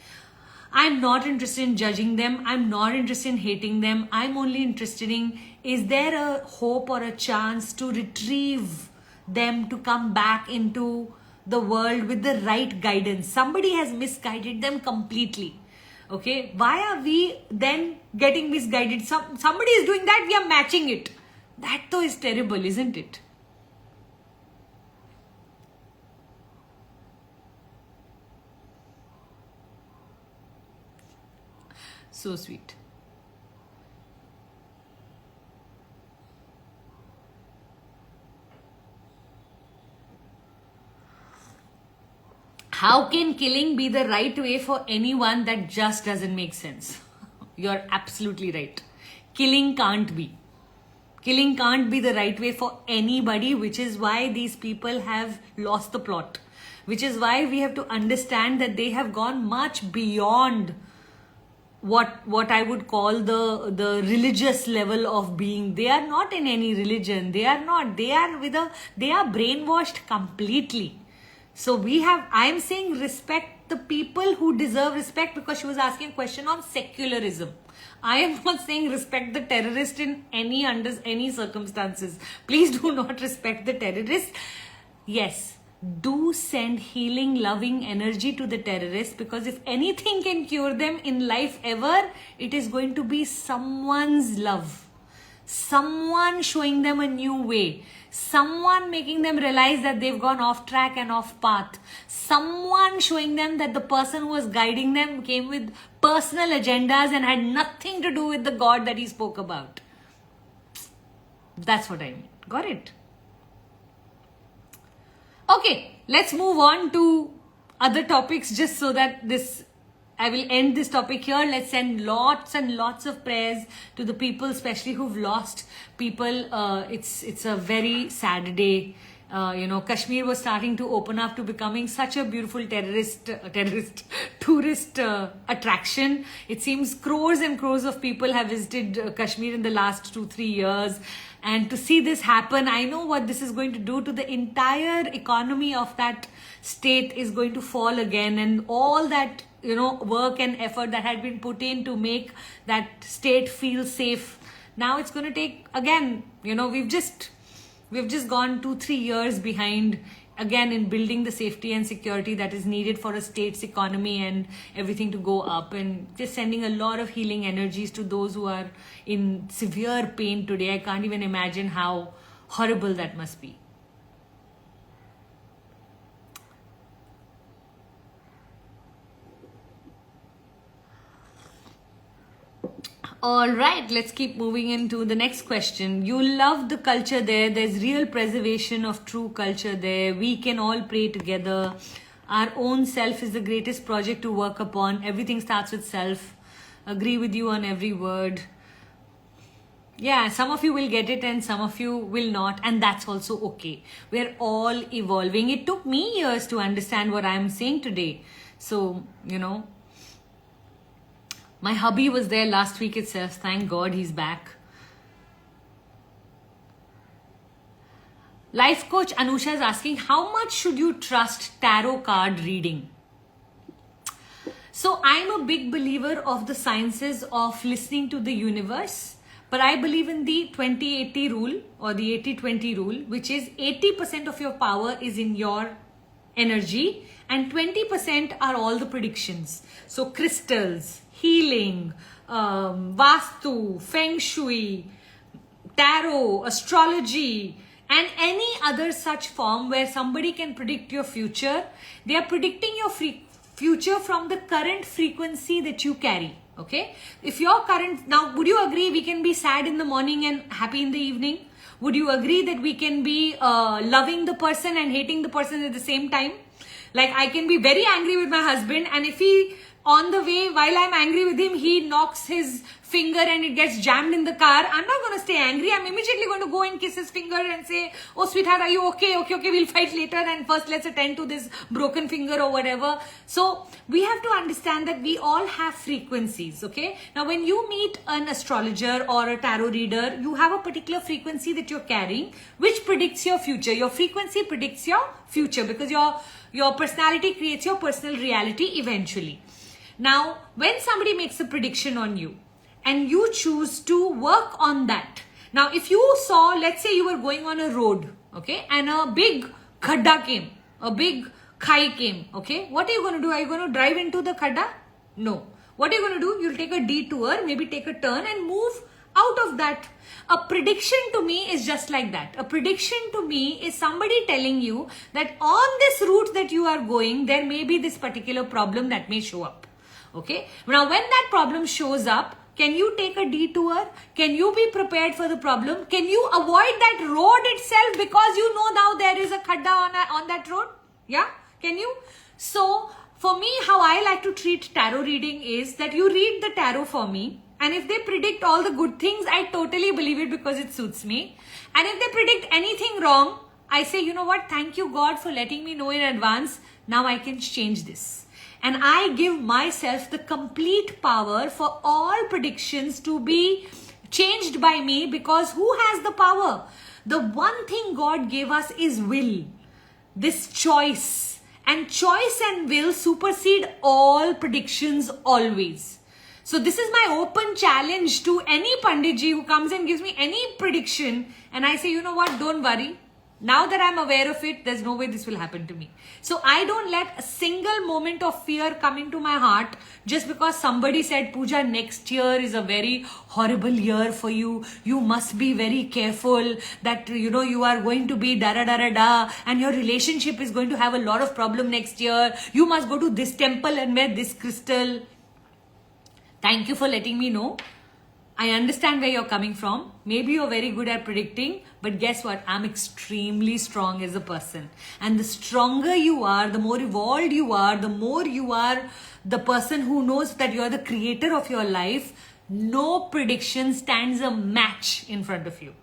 I'm not interested in judging them. I'm not interested in hating them. I'm only interested in, is there a hope or a chance to retrieve them to come back into the world with the right guidance. Somebody has misguided them completely. Okay, why are we then getting misguided? Somebody is doing that, we are matching it. That though is terrible, isn't it? So sweet. How can killing be the right way for anyone? That just doesn't make sense. You're absolutely right. Killing can't be. Killing can't be the right way for anybody, which is why these people have lost the plot. Which is why we have to understand that they have gone much beyond what I would call the religious level of being. They are not in any religion. They are not. They are brainwashed completely. So I am saying respect the people who deserve respect, because she was asking a question on secularism. I am not saying respect the terrorist under any circumstances. Please do not respect the terrorist. Yes, do send healing, loving energy to the terrorists, because if anything can cure them in life ever, it is going to be someone's love. Someone showing them a new way. Someone making them realize that they've gone off track and off path. Someone showing them that the person who was guiding them came with personal agendas and had nothing to do with the God that he spoke about. That's what I mean. Got it? Okay, let's move on to other topics, just so that I will end this topic here. Let's send lots and lots of prayers to the people, especially who've lost people. It's a very sad day. Kashmir was starting to open up to becoming such a beautiful tourist attraction. It seems crores and crores of people have visited Kashmir in the last 2-3 years. And to see this happen, I know what this is going to do to the entire economy of that state is going to fall again. And all that, work and effort that had been put in to make that state feel safe. Now it's going to take, again, we've just gone 2-3 years behind again in building the safety and security that is needed for a state's economy and everything to go up, and just sending a lot of healing energies to those who are in severe pain today. I can't even imagine how horrible that must be. All right, let's keep moving into the next question. You love the culture there. There's real preservation of true culture there. We can all pray together. Our own self is the greatest project to work upon. Everything starts with self. Agree with you on every word. Yeah, some of you will get it and some of you will not, and that's also okay. We're all evolving. It took me years to understand what I'm saying today. So, my hubby was there last week itself. Thank God he's back. Life coach Anusha is asking, how much should you trust tarot card reading? So I'm a big believer of the sciences of listening to the universe, but I believe in the 20-80 rule or the 80-20 rule, which is 80% of your power is in your energy and 20% are all the predictions. So crystals, healing, Vastu, Feng Shui, tarot, astrology, and any other such form where somebody can predict your future. They are predicting your future from the current frequency that you carry. Okay? If your current, now would you agree we can be sad in the morning and happy in the evening? Would you agree that we can be loving the person and hating the person at the same time? Like I can be very angry with my husband, and if he, on the way, while I'm angry with him, he knocks his finger and it gets jammed in the car, I'm not going to stay angry. I'm immediately going to go and kiss his finger and say, oh sweetheart, are you okay? Okay, we'll fight later, and first let's attend to this broken finger or whatever. So we have to understand that we all have frequencies, okay? Now when you meet an astrologer or a tarot reader, you have a particular frequency that you're carrying, which predicts your future. Your frequency predicts your future, because your personality creates your personal reality eventually. Now, when somebody makes a prediction on you and you choose to work on that. Now, if you saw, let's say you were going on a road, okay, and a big khadda came, A big khai came, okay? What are you going to do? Are you going to drive into the khadda? No. What are you going to do? You'll take a detour, maybe take a turn and move out of that. A prediction to me is just like that. A prediction to me is somebody telling you that on this route that you are going, there may be this particular problem that may show up. Okay? Now, when that problem shows up, can you take a detour? Can you be prepared for the problem? Can you avoid that road itself because you know now there is a khadda on that road? Yeah? Can you? So, for me, how I like to treat tarot reading is that you read the tarot for me. And if they predict all the good things, I totally believe it because it suits me. And if they predict anything wrong, I say, you know what? Thank you, God, for letting me know in advance. Now I can change this. And I give myself the complete power for all predictions to be changed by me, because who has the power? The one thing God gave us is will. This choice. And choice and will supersede all predictions always. So this is my open challenge to any Panditji who comes and gives me any prediction. And I say, you know what? Don't worry. Now that I'm aware of it, there's no way this will happen to me. So I don't let a single moment of fear come into my heart just because somebody said, Pooja, next year is a very horrible year for you. You must be very careful that, you are going to be da-da-da-da-da and your relationship is going to have a lot of problem next year. You must go to this temple and wear this crystal. Thank you for letting me know. I understand where you're coming from. Maybe you're very good at predicting, but guess what? I'm extremely strong as a person. And the stronger you are, the more evolved you are, the more you are the person who knows that you're the creator of your life, no prediction stands a match in front of you.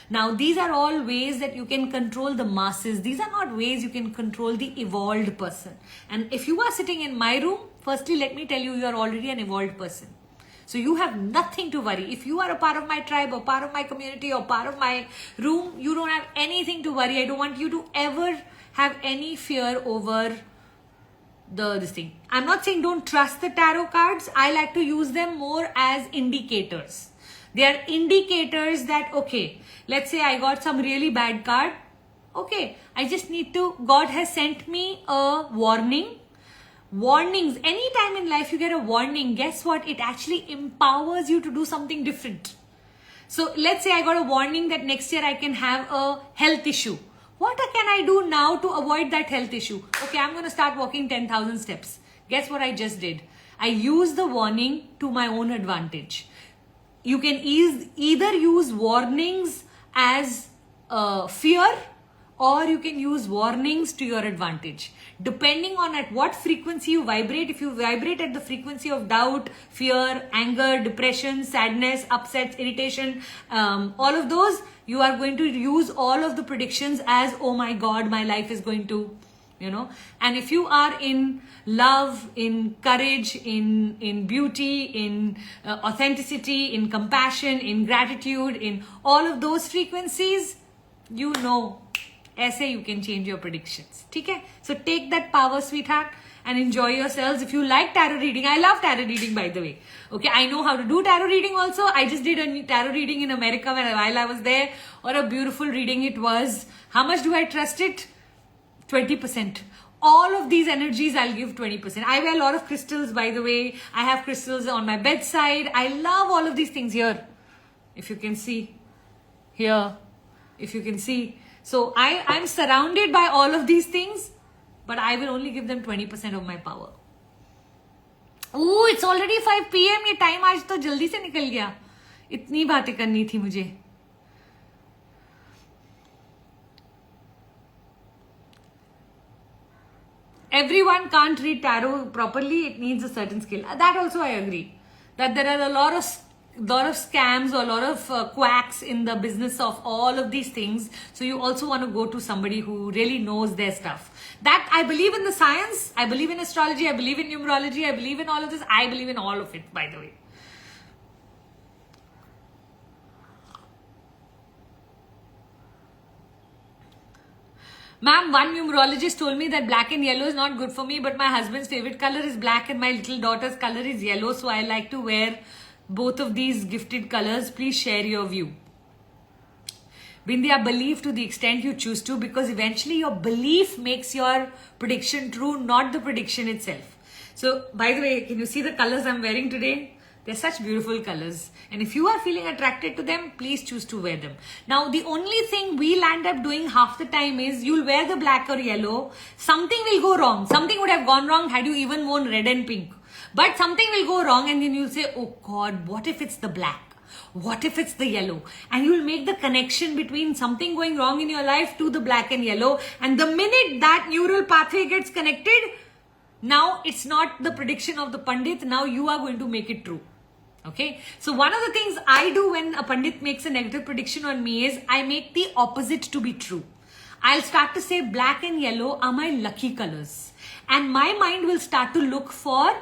Now, these are all ways that you can control the masses. These are not ways you can control the evolved person. And if you are sitting in my room, firstly, let me tell you, you are already an evolved person. So you have nothing to worry. If you are a part of my tribe or part of my community or part of my room, you don't have anything to worry. I don't want you to ever have any fear over this thing. I'm not saying don't trust the tarot cards. I like to use them more as indicators. They are indicators that, okay, let's say I got some really bad card. Okay, I just need to, God has sent me a warning. Warnings, anytime in life you get a warning, guess what? It actually empowers you to do something different. So let's say I got a warning that next year I can have a health issue. What can I do now to avoid that health issue? Okay, I'm going to start walking 10,000 steps. Guess what I just did? I used the warning to my own advantage. You can either use warnings as fear, or you can use warnings to your advantage. Depending on at what frequency you vibrate, if you vibrate at the frequency of doubt, fear, anger, depression, sadness, upsets, irritation, all of those, you are going to use all of the predictions as, oh my God, my life is going to, And if you are in love, in courage, in beauty, in authenticity, in compassion, in gratitude, in all of those frequencies, ऐसे you can change your predictions. Okay? So take that power, sweetheart, and enjoy yourselves. If you like tarot reading, I love tarot reading, by the way. Okay, I know how to do tarot reading also. I just did a tarot reading in America while I was there. What a beautiful reading it was. How much do I trust it? 20%. All of these energies, I'll give 20%. I wear a lot of crystals, by the way. I have crystals on my bedside. I love all of these things here. If you can see. Here. If you can see. So I'm surrounded by all of these things, but I will only give them 20% of my power. Ooh, it's already 5 PM. ये time आज तो जल्दी से निकल गया. इतनी बातें करनी थी मुझे. Everyone can't read tarot properly. It needs a certain skill. That also I agree. That there are a lot of scams or a lot of quacks in the business of all of these things. So you also want to go to somebody who really knows their stuff. That I believe in the science. I believe in astrology. I believe in numerology. I believe in all of this. I believe in all of it, by the way. Ma'am, one numerologist told me that black and yellow is not good for me, but my husband's favorite color is black and my little daughter's color is yellow. So I like to wear both of these gifted colors. Please share your view. Bindya, believe to the extent you choose to, because eventually your belief makes your prediction true, not the prediction itself. So, by the way, can you see the colors I'm wearing today? They're such beautiful colors. And if you are feeling attracted to them, please choose to wear them. Now, the only thing we'll end up doing half the time is you'll wear the black or yellow. Something will go wrong. Something would have gone wrong had you even worn red and pink. But something will go wrong and then you'll say, oh God, what if it's the black? What if it's the yellow? And you'll make the connection between something going wrong in your life to the black and yellow. And the minute that neural pathway gets connected, now it's not the prediction of the Pandit. Now you are going to make it true. Okay, so one of the things I do when a Pandit makes a negative prediction on me is I make the opposite to be true. I'll start to say black and yellow are my lucky colors. And my mind will start to look for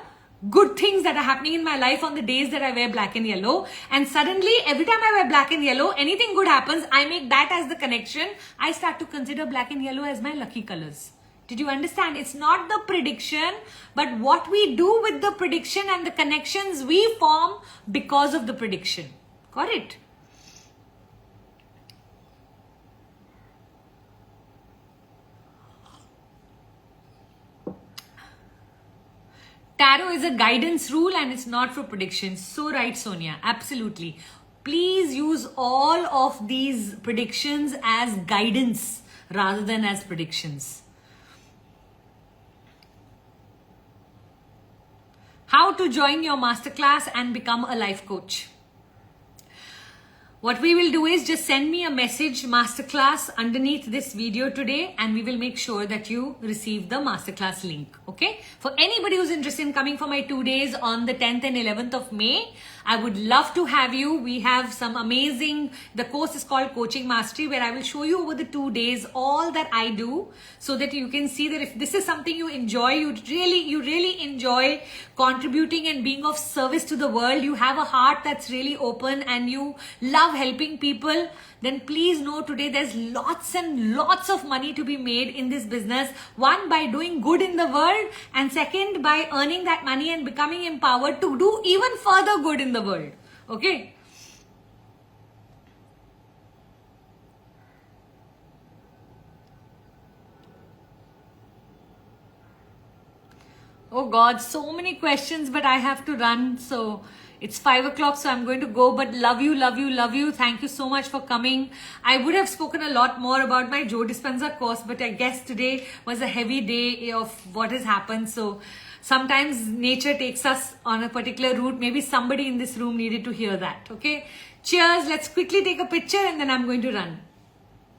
good things that are happening in my life on the days that I wear black and yellow. And suddenly, every time I wear black and yellow, anything good happens, I make that as the connection. I start to consider black and yellow as my lucky colors. Did you understand? It's not the prediction, but what we do with the prediction and the connections we form because of the prediction. Got it? Tarot is a guidance rule and it's not for predictions. So right, Sonia. Absolutely. Please use all of these predictions as guidance rather than as predictions. How to join your masterclass and become a life coach. What we will do is just send me a message masterclass underneath this video today and we will make sure that you receive the masterclass link. Okay? For anybody who's interested in coming for my 2 days on the 10th and 11th of May, I would love to have you. We have some amazing, the course is called Coaching Mastery, where I will show you over the 2 days all that I do so that you can see that if this is something you enjoy, you really enjoy contributing and being of service to the world, you have a heart that's really open and you love helping people, then please know today there's lots and lots of money to be made in this business. One, by doing good in the world, and second, by earning that money and becoming empowered to do even further good in the world. Okay? Oh God, so many questions, but I have to run. So it's 5 o'clock, so I'm going to go, but love you, love you, love you. Thank you so much for coming. I would have spoken a lot more about my Joe Dispenza course, but I guess today was a heavy day of what has happened. So sometimes nature takes us on a particular route. Maybe somebody in this room needed to hear that. Okay. Cheers. Let's quickly take a picture and then I'm going to run.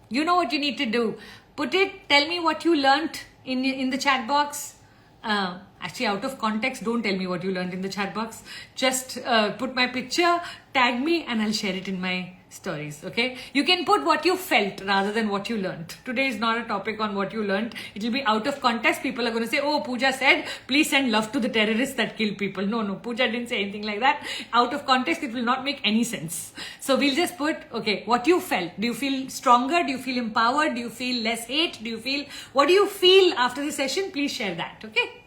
You know what you need to do. Put it, tell me what you learnt in the chat box. Actually, out of context, don't tell me what you learned in the chat box. Just put my picture, tag me, and I'll share it in my stories. Okay? You can put what you felt rather than what you learned. Today is not a topic on what you learned. It will be out of context. People are going to say, oh, Pooja said, please send love to the terrorists that kill people. No, Pooja didn't say anything like that. Out of context, it will not make any sense. So we'll just put, okay, what you felt. Do you feel stronger? Do you feel empowered? Do you feel less hate? What do you feel after the session? Please share that. Okay?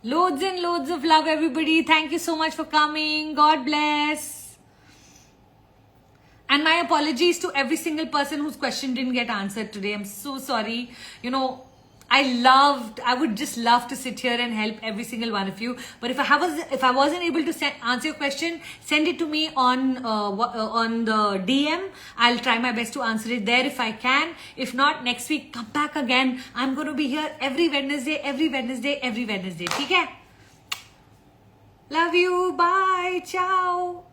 Loads and loads of love, everybody. Thank you so much for coming. God bless. And my apologies to every single person whose question didn't get answered today. I'm so sorry. You know, I would just love to sit here and help every single one of you. But if I wasn't able to answer your question, send it to me on the DM. I'll try my best to answer it there if I can. If not, next week, come back again. I'm going to be here every Wednesday. Okay? Love you. Bye. Ciao.